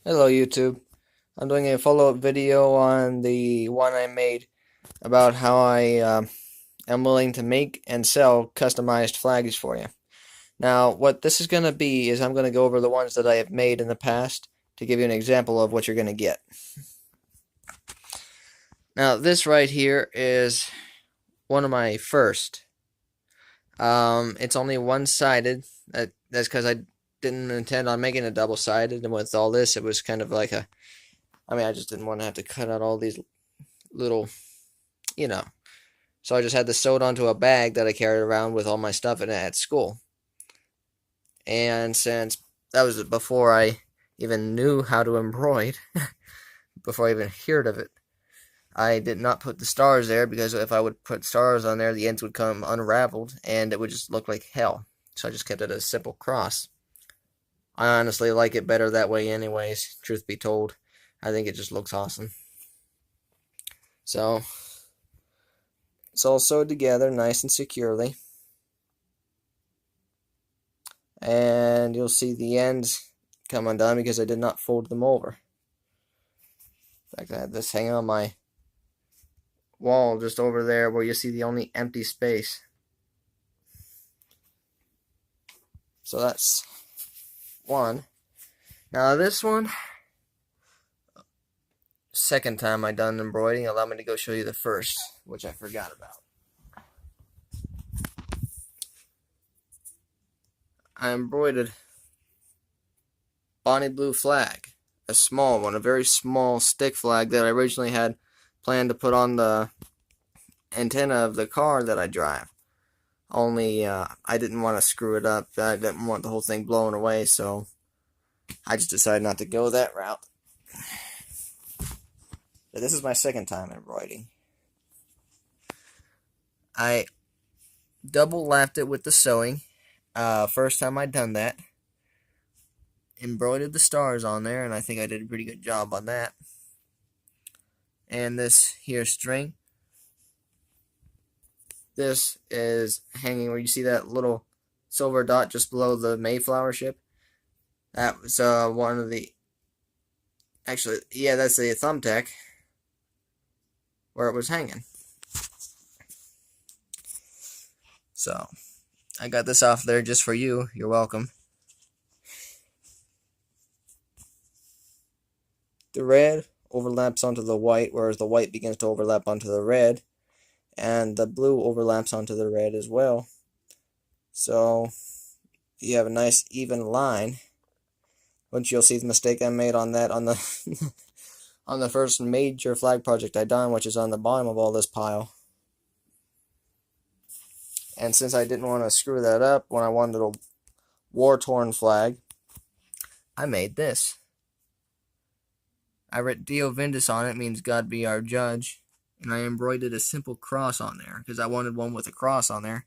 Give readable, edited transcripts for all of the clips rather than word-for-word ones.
Hello YouTube. I'm doing a follow-up video on the one I made about how I am willing to make and sell customized flags for you. Now, what this is going to be is I'm going to go over the ones that I have made in the past to give you an example of what you're going to get. Now, this right here is one of my first. It's only one-sided. That's because I didn't intend on making it double-sided, and with all this, it was kind of like I just didn't want to have to cut out all these little, you know. So I just had this sewed onto a bag that I carried around with all my stuff in it at school. And since that was before I even knew how to embroider, before I even heard of it, I did not put the stars there because if I would put stars on there, the ends would come unraveled and it would just look like hell. So I just kept it a simple cross. I honestly like it better that way anyways, truth be told. I think it just looks awesome. So it's all sewed together nice and securely. And you'll see the ends come undone because I did not fold them over. In fact, I had this hanging on my wall just over there where you see the only empty space. So that's one. Now this one, second time I done embroidering, allow me to go show you the first, which I forgot about. I embroidered Bonnie Blue flag, a small one, a very small stick flag that I originally had planned to put on the antenna of the car that I drive. Only I didn't want to screw it up. I didn't want the whole thing blown away, so I just decided not to go that route. But this is my second time embroidering. I double lapped it with the sewing. First time I'd done that. Embroidered the stars on there, and I think I did a pretty good job on that. And this here string, this is hanging where you see that little silver dot just below the Mayflower ship. That was one of the, actually, yeah, that's the thumbtack where it was hanging. So I got this off there just for you. You're welcome. The red overlaps onto the white, whereas the white begins to overlap onto the red, and the blue overlaps onto the red as well. So you have a nice even line. Once you'll see the mistake I made on that on the on the first major flag project I done, which is on the bottom of all this pile. And since I didn't want to screw that up when I wanted a war-torn flag, I made this. I wrote Dio Vindus on it, means God be our judge, and I embroidered a simple cross on there because I wanted one with a cross on there,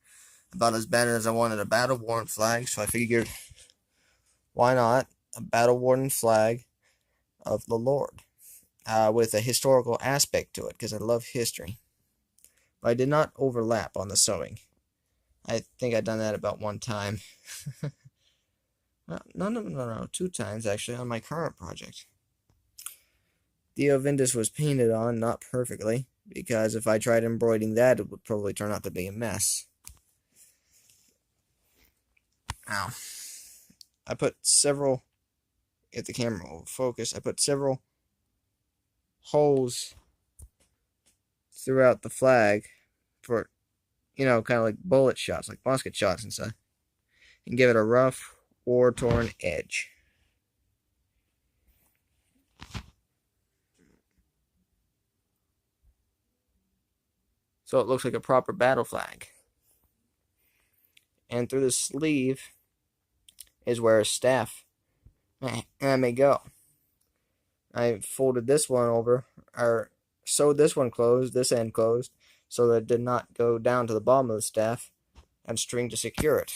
about as bad as I wanted a battle-worn flag. So I figured, why not a battle-worn flag of the Lord with a historical aspect to it, because I love history. But I did not overlap on the sewing. I think I'd done that about one time. No, 2 times actually on my current project. Dio Vindus was painted on, not perfectly, because if I tried embroidering that, it would probably turn out to be a mess. Now, I put several, if the camera will focus, I put several holes throughout the flag for, kind of like bullet shots, like musket shots and stuff, and give it a rough, war-torn edge. So it looks like a proper battle flag. And through the sleeve is where a staff may go. I folded this one over, or sewed this one closed, this end closed, so that it did not go down to the bottom of the staff, and string to secure it.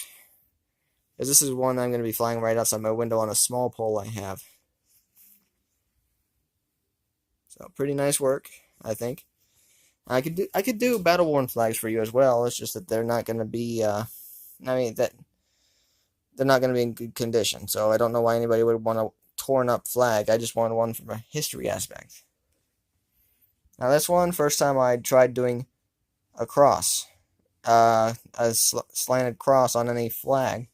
As this is one I'm going to be flying right outside my window on a small pole I have. So pretty nice work, I think. I could do battle worn flags for you as well. It's just that they're not going to be they're not going to be in good condition. So I don't know why anybody would want to torn up flag. I just wanted one from a history aspect. Now this one, first time I tried doing a cross, slanted cross on any flag.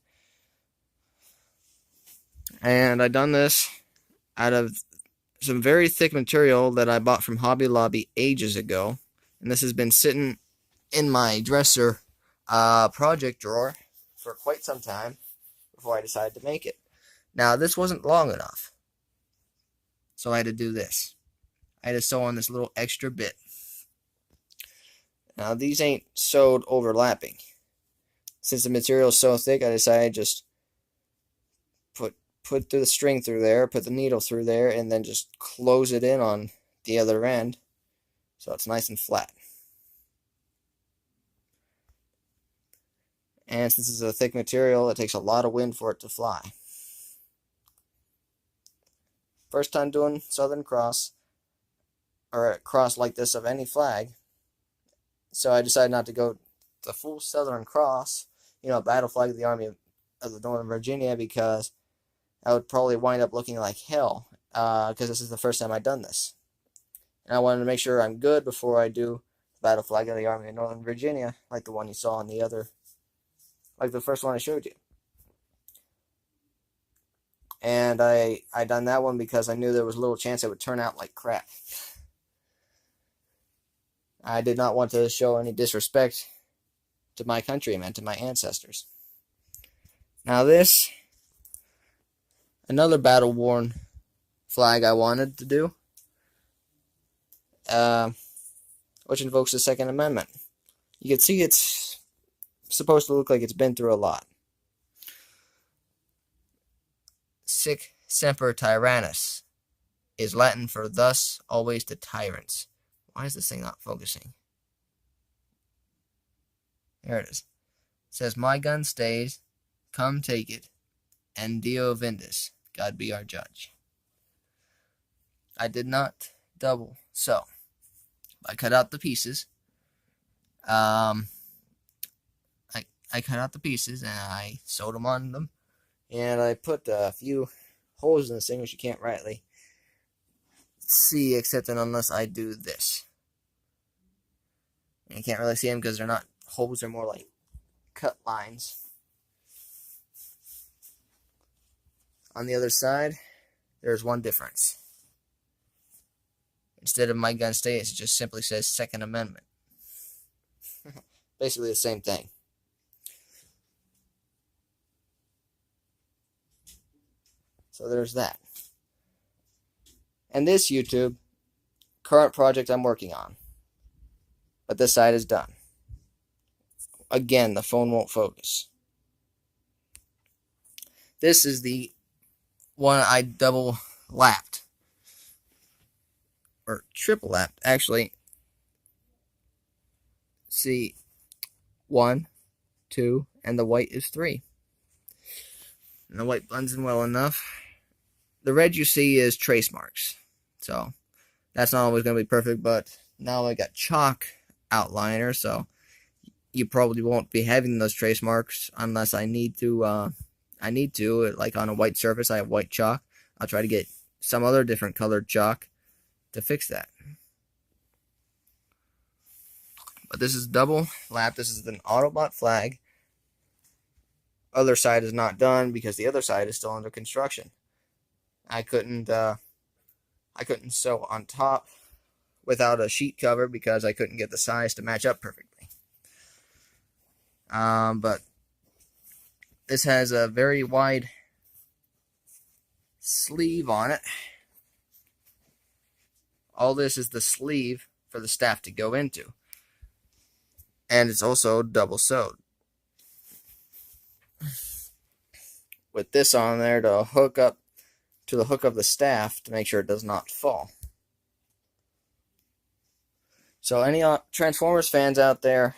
And I done this out of some very thick material that I bought from Hobby Lobby ages ago. And this has been sitting in my dresser project drawer for quite some time before I decided to make it. Now, this wasn't long enough, so I had to do this. I had to sew on this little extra bit. Now, these ain't sewed overlapping. Since the material is so thick, I decided to just put the string through there, put the needle through there, and then just close it in on the other end so it's nice and flat. And since it's a thick material, it takes a lot of wind for it to fly. First time doing Southern Cross, or a cross like this of any flag, so I decided not to go the full Southern Cross, battle flag of the Army of the Northern Virginia, because I would probably wind up looking like hell, because this is the first time I've done this. And I wanted to make sure I'm good before I do the battle flag of the Army of Northern Virginia, like the one you saw on the other, like the first one I showed you. And I done that one because I knew there was little chance it would turn out like crap. I did not want to show any disrespect to my countrymen, to my ancestors. Now this, another battle-worn flag I wanted to do, which invokes the Second Amendment. You can see it's supposed to look like it's been through a lot. Sic semper tyrannis is Latin for thus always to tyrants. Why is this thing not focusing? There it is. It says, my gun stays, come take it, and Dio Vindus, God be our judge. I did not double sew. I cut out the pieces. I cut out the pieces and I sewed them on them. And I put a few holes in this thing, which you can't rightly see, except unless I do this. And you can't really see them because they're not holes, they're more like cut lines. On the other side, there's one difference. Instead of my gun stays, it just simply says Second Amendment. Basically the same thing. So there's that. And this YouTube, current project I'm working on. But this side is done. Again, the phone won't focus. This is the one I double lapped. Or triple lapped, actually. See, 1, 2, and the white is 3. And the white blends in well enough. The red you see is trace marks. So, that's not always going to be perfect, but now I got chalk outliner, so you probably won't be having those trace marks unless I need to, like on a white surface, I have white chalk. I'll try to get some other different colored chalk to fix that. But this is double lap. This is an Autobot flag. Other side is not done because the other side is still under construction. I couldn't sew on top without a sheet cover because I couldn't get the size to match up perfectly. But this has a very wide sleeve on it. All this is the sleeve for the staff to go into. And it's also double sewed. With this on there to hook up to the hook of the staff to make sure it does not fall. So any Transformers fans out there,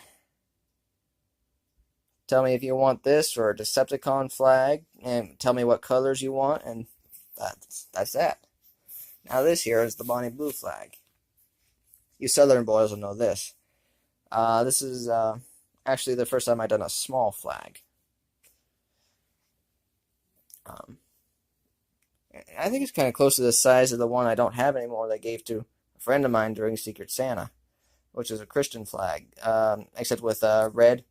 tell me if you want this or a Decepticon flag, and tell me what colors you want, and that's that. Now this here is the Bonnie Blue flag. You Southern boys will know this. This is actually the first time I've done a small flag. I think it's kind of close to the size of the one I don't have anymore that I gave to a friend of mine during Secret Santa, which is a Christian flag, except with red,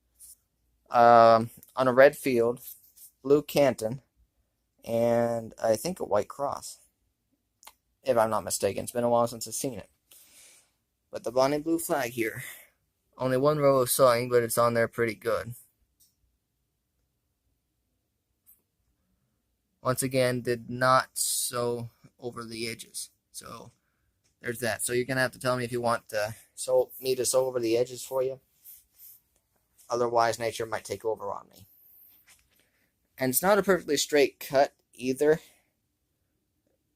on a red field, blue canton, and I think a white cross, if I'm not mistaken. It's been a while since I've seen it. But the Bonnie Blue flag here, only one row of sewing, but it's on there pretty good. Once again, did not sew over the edges. So there's that. So you're going to have to tell me if you want me to sew over the edges for you. Otherwise, nature might take over on me. And it's not a perfectly straight cut either.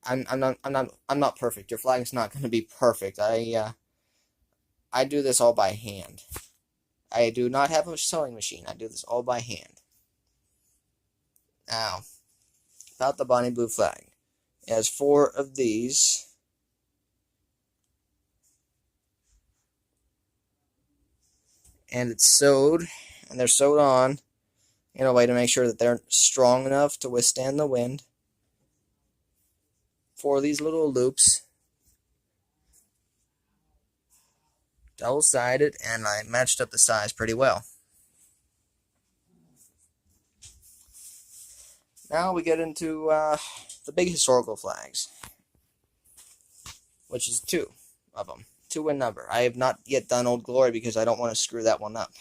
I'm not perfect. Your flag's not going to be perfect. I do this all by hand. I do not have a sewing machine. I do this all by hand. Now, about the Bonnie Blue flag. It has 4 of these. And it's sewed, and they're sewed on in a way to make sure that they're strong enough to withstand the wind. 4 of these little loops. Double-sided, and I matched up the size pretty well. Now we get into the big historical flags, which is 2 of them. 2 in number. I have not yet done Old Glory because I don't want to screw that one up.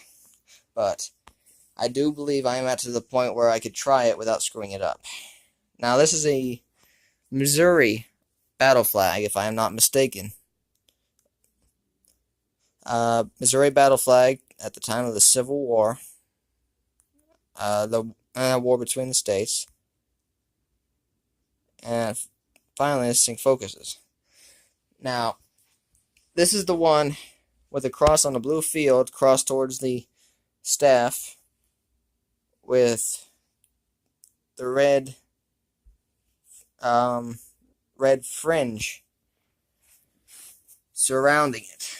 But I do believe I am at to the point where I could try it without screwing it up. Now this is a Missouri battle flag, if I am not mistaken. Missouri battle flag at the time of the Civil War. The war between the states. And finally, this thing focuses. Now, this is the one with a cross on the blue field, cross towards the staff, with the red fringe surrounding it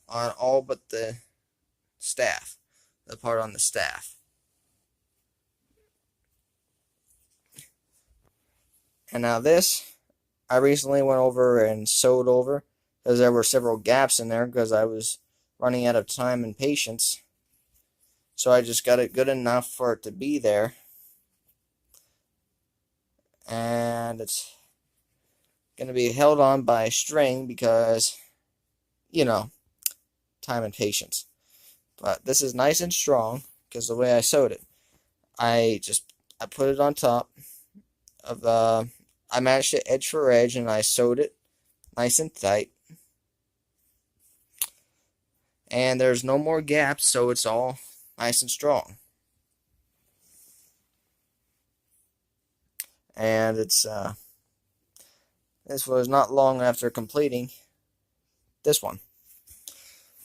on all but the staff, the part on the staff. And now this, I recently went over and sewed over, because there were several gaps in there, because I was running out of time and patience. So I just got it good enough for it to be there. And it's going to be held on by a string because, you know, time and patience. But this is nice and strong, because the way I sewed it, I put it on top of I matched it edge for edge, and I sewed it nice and tight. And there's no more gaps, so it's all nice and strong. And it's this was not long after completing this one,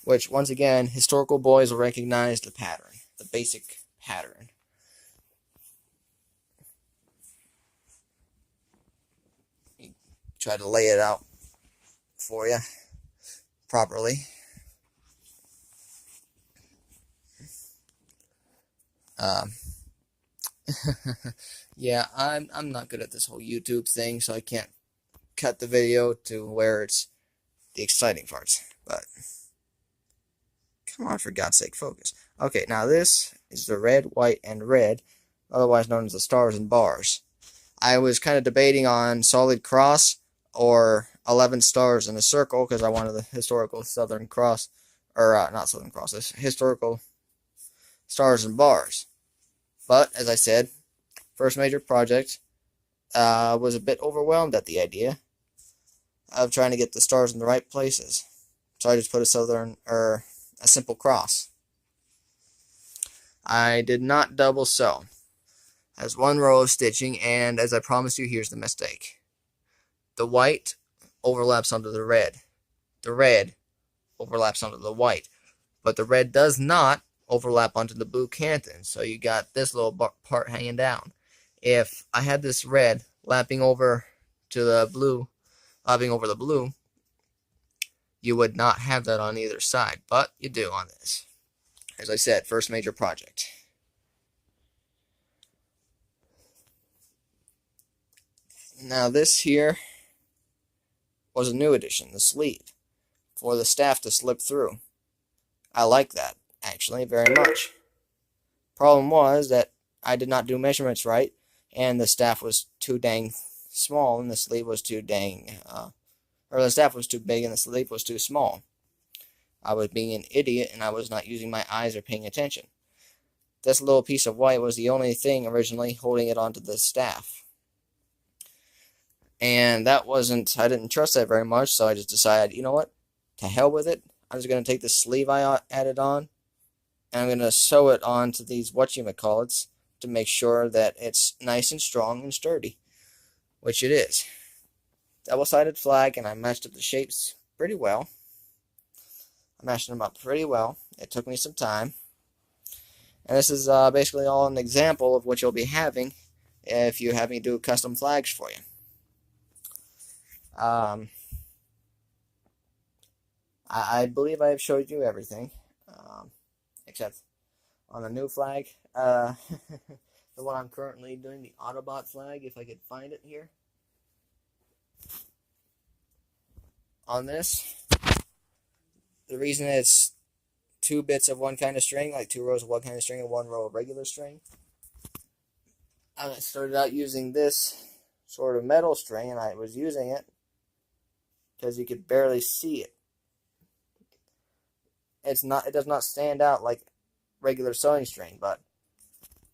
which once again, historical boys will recognize the pattern, the basic pattern. Try to lay it out for you properly. Yeah, I'm not good at this whole YouTube thing, so I can't cut the video to where it's the exciting parts. But come on, for God's sake, focus. Okay, now this is the red, white, and red, otherwise known as the stars and bars. I was kind of debating on solid cross or 11 stars in a circle, because I wanted the historical Southern Cross, or not Southern Cross, this historical stars and bars. But, as I said, first major project, was a bit overwhelmed at the idea of trying to get the stars in the right places. So I just put a simple cross. I did not double sew. As one row of stitching, and as I promised you, here's the mistake. The white overlaps onto the red. The red overlaps onto the white. But the red does not overlap onto the blue canton. So you got this little part hanging down. If I had this red lapping over to the blue, lapping over the blue, you would not have that on either side. But you do on this. As I said, first major project. Now this here was a new addition, the sleeve, for the staff to slip through. I like that, actually, very much. Problem was that I did not do measurements right, and the staff was too dang small, and the sleeve was too dang, or the staff was too big, and the sleeve was too small. I was being an idiot, and I was not using my eyes or paying attention. This little piece of white was the only thing originally holding it onto the staff. And that wasn't, I didn't trust that very much, so I just decided, you know what, to hell with it. I'm just going to take the sleeve I added on, and I'm going to sew it onto these whatchamacallits to make sure that it's nice and strong and sturdy, which it is. Double-sided flag, and I matched up the shapes pretty well. I matched them up pretty well. It took me some time. And this is basically all an example of what you'll be having if you have me do custom flags for you. I believe I have showed you everything, except on the new flag. The one I'm currently doing, the Autobot flag, if I could find it here. On this, the reason it's 2 bits of one kind of string, like 2 rows of one kind of string and 1 row of regular string. I started out using this sort of metal string, and I was using it because you could barely see it. It does not stand out like regular sewing string, but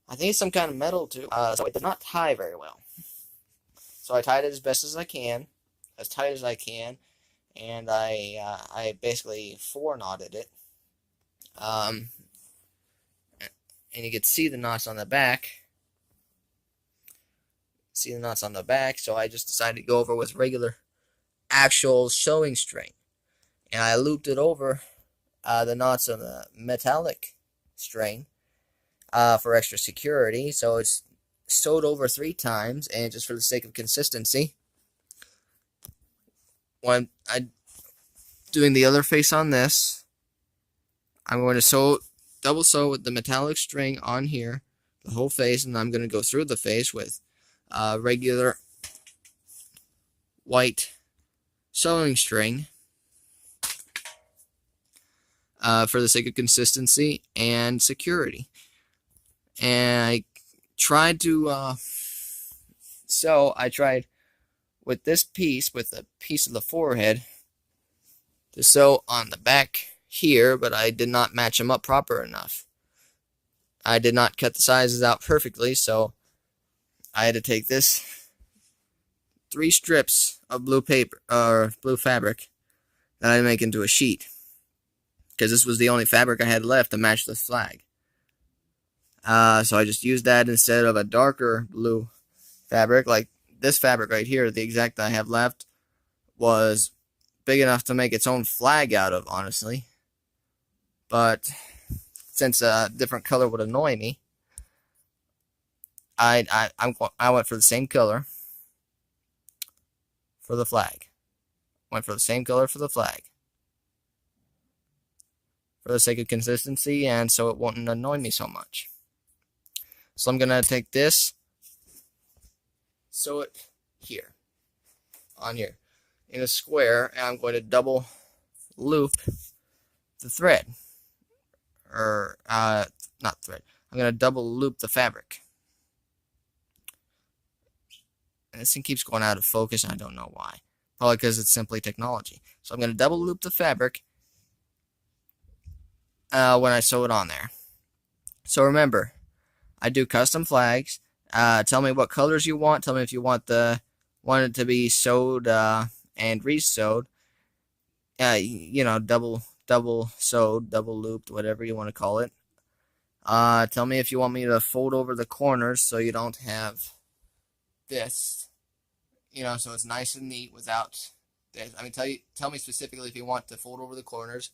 I think it's some kind of metal too. So it does not tie very well. So I tied it as best as I can, as tight as I can, and I basically 4-knotted it. And you can see the knots on the back. See the knots on the back, so I just decided to go over with regular actual sewing string. And I looped it over the knots on the metallic string for extra security. So it's sewed over 3 times, and just for the sake of consistency, when I'm doing the other face on this, I'm going to double sew with the metallic string on here, the whole face, and I'm going to go through the face with regular white sewing string for the sake of consistency and security. And I tried to I tried with this piece, with a piece of the forehead, to sew on the back here, but I did not match them up proper enough. I did not cut the sizes out perfectly, so I had to take this 3 strips of blue paper or blue fabric that I make into a sheet, because this was the only fabric I had left to match the flag. So I just used that instead of a darker blue fabric. Like this fabric right here, the exact I have left, was big enough to make its own flag out of, honestly. But since a different color would annoy me, I went for the same color for the flag. Went for the same color for the flag, for the sake of consistency, and so it won't annoy me so much. So I'm going to take this, sew it here, on here, in a square, and I'm going to double loop the thread. Or, not thread. I'm going to double loop the fabric. And this thing keeps going out of focus, and I don't know why. Probably because it's simply technology. So I'm going to double loop the fabric when I sew it on there. So remember, I do custom flags. Tell me what colors you want. Tell me if you want it to be sewed and re-sewed. You know, double sewed, double looped, whatever you want to call it. Tell me if you want me to fold over the corners so you don't have this. You know, so it's nice and neat without this. I mean, tell me specifically if you want to fold over the corners.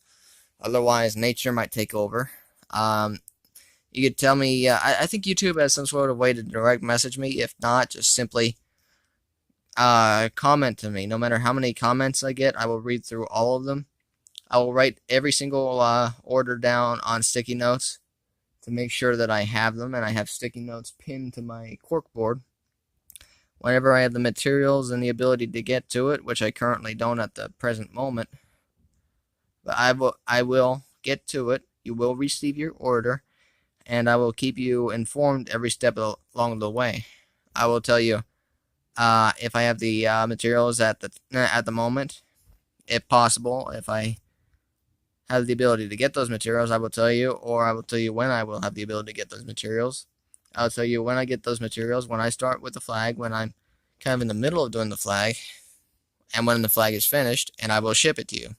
Otherwise, nature might take over. You could tell me, I think YouTube has some sort of way to direct message me. If not, just simply comment to me. No matter how many comments I get, I will read through all of them. I will write every single order down on sticky notes to make sure that I have them, and I have sticky notes pinned to my corkboard Whenever I have the materials and the ability to get to it, which I currently don't at the present moment, but I will get to it. You will receive your order, and I will keep you informed every step along the way. I will tell you if I have the materials at the moment, if possible. If I have the ability to get those materials, I will tell you, or I will tell you when I will have the ability to get those materials. I'll tell you when I get those materials, when I start with the flag, when I'm kind of in the middle of doing the flag, and when the flag is finished, and I will ship it to you.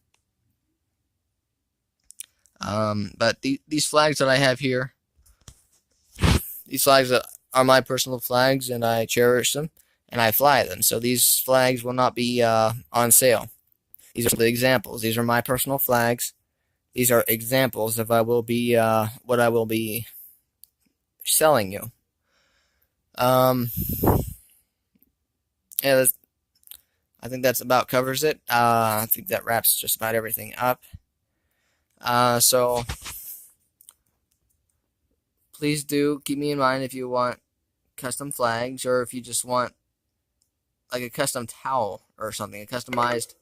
But these flags that I have here, these flags are my personal flags, and I cherish them, and I fly them. So these flags will not be on sale. These are the examples. These are my personal flags. These are examples of what I will be selling you. Yeah, I think that's about covers it. I think that wraps just about everything up. So please do keep me in mind if you want custom flags, or if you just want like a custom towel or something, a customized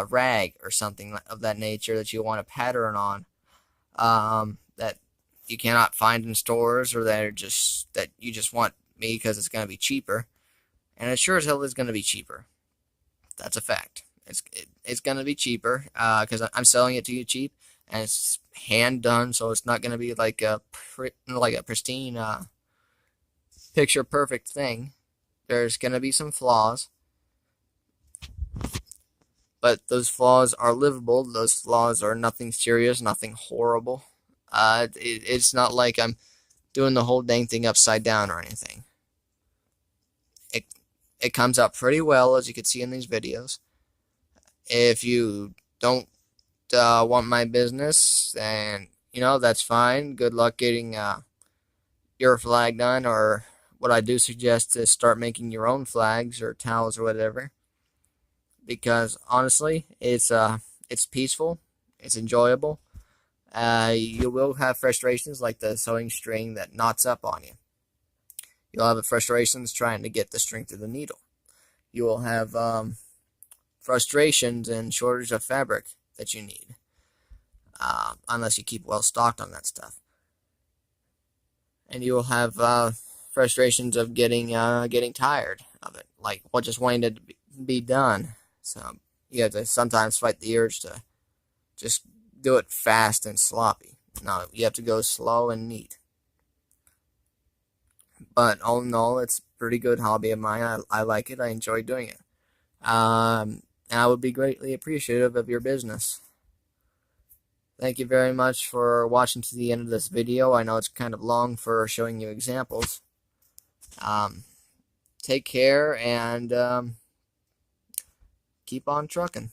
rag or something of that nature that you want a pattern on, that you cannot find in stores, or that you just want me because it's going to be cheaper. And it sure as hell is going to be cheaper. That's a fact. It's going to be cheaper because I'm selling it to you cheap, and it's hand done, so it's not going to be like a pristine, picture perfect thing. There's going to be some flaws, but those flaws are livable. Those flaws are nothing serious, nothing horrible. It's not like I'm doing the whole dang thing upside down or anything. It comes out pretty well, as you can see in these videos. If you don't want my business, then that's fine. Good luck getting your flag done, or what I do suggest is start making your own flags or towels or whatever. Because honestly, it's peaceful, it's enjoyable. You will have frustrations like the sewing string that knots up on you. You'll have frustrations trying to get the strength of the needle. You will have frustrations and shortage of fabric that you need, unless you keep well stocked on that stuff. And you will have frustrations of getting tired of it, like just wanting it to be done. So you have to sometimes fight the urge to just do it fast and sloppy. No, you have to go slow and neat. But all in all, it's a pretty good hobby of mine. I like it. I enjoy doing it. And I would be greatly appreciative of your business. Thank you very much for watching to the end of this video. I know it's kind of long for showing you examples. Take care, and keep on trucking.